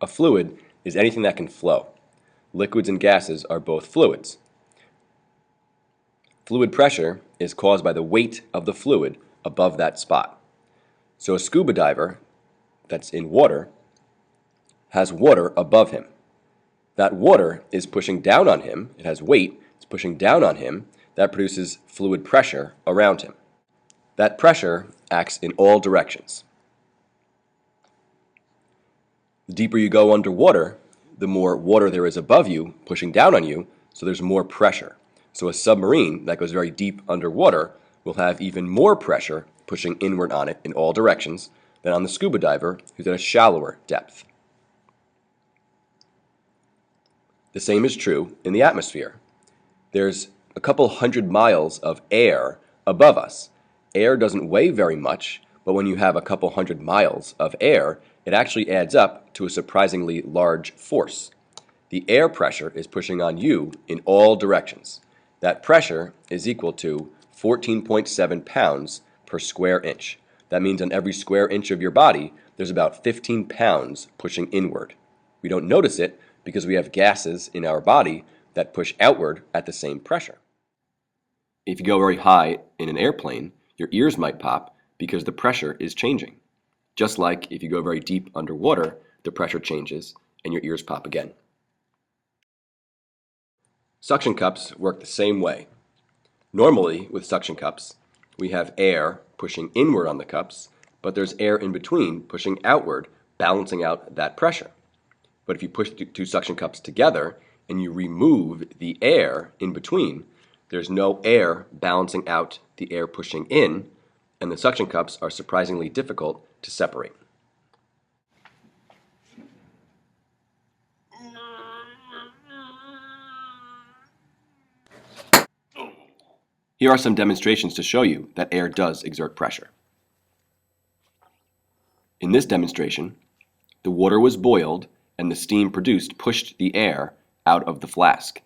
A fluid is anything that can flow. Liquids and gases are both fluids. Fluid pressure is caused by the weight of the fluid above that spot. So a scuba diver that's in water has water above him. That water is pushing down on him. It has weight. It's pushing down on him. That produces fluid pressure around him. That pressure acts in all directions. The deeper you go underwater, the more water there is above you pushing down on you, so there's more pressure. So a submarine that goes very deep underwater will have even more pressure pushing inward on it in all directions than on the scuba diver who's at a shallower depth. The same is true in the atmosphere. There's a couple hundred miles of air above us. Air doesn't weigh very much, but when you have a couple hundred miles of air, it actually adds up to a surprisingly large force. The air pressure is pushing on you in all directions. That pressure is equal to 14.7 pounds per square inch. That means on every square inch of your body, there's about 15 pounds pushing inward. We don't notice it because we have gases in our body that push outward at the same pressure. If you go very high in an airplane, your ears might pop because the pressure is changing. Just like if you go very deep underwater, the pressure changes and your ears pop again. Suction cups work the same way. Normally, with suction cups, we have air pushing inward on the cups, but there's air in between pushing outward, balancing out that pressure. But if you push two suction cups together and you remove the air in between, there's no air balancing out the air pushing in, and the suction cups are surprisingly difficult to separate. Here are some demonstrations to show you that air does exert pressure. In this demonstration, the water was boiled and the steam produced pushed the air out of the flask.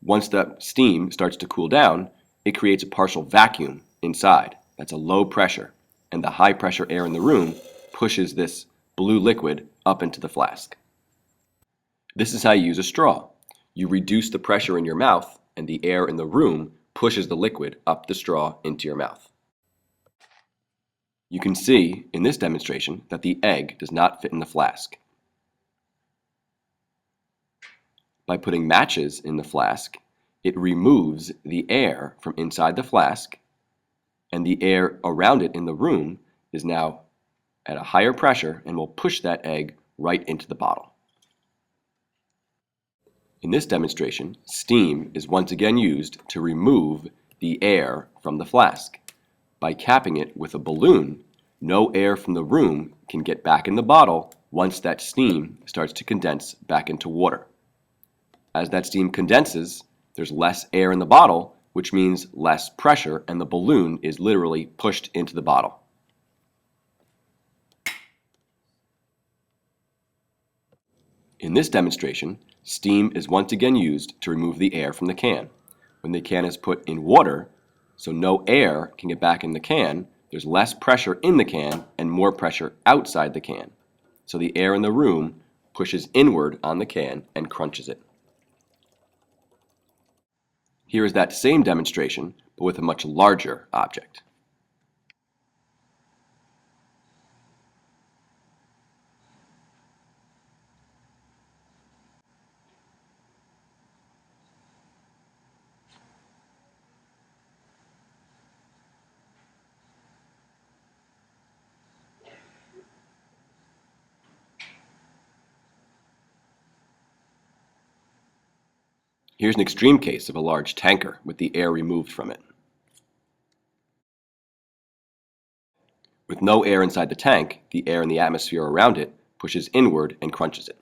Once the steam starts to cool down, it creates a partial vacuum inside. That's a low pressure, and the high pressure air in the room pushes this blue liquid up into the flask. This is how you use a straw. You reduce the pressure in your mouth, and the air in the room pushes the liquid up the straw into your mouth. You can see in this demonstration that the egg does not fit in the flask. By putting matches in the flask, it removes the air from inside the flask, and the air around it in the room is now at a higher pressure and will push that egg right into the bottle. In this demonstration, steam is once again used to remove the air from the flask. By capping it with a balloon, no air from the room can get back in the bottle once that steam starts to condense back into water. As that steam condenses, there's less air in the bottle, which means less pressure, and the balloon is literally pushed into the bottle. In this demonstration, steam is once again used to remove the air from the can. When the can is put in water, so no air can get back in the can, there's less pressure in the can and more pressure outside the can. So the air in the room pushes inward on the can and crunches it. Here is that same demonstration, but with a much larger object. Here's an extreme case of a large tanker with the air removed from it. With no air inside the tank, the air in the atmosphere around it pushes inward and crunches it.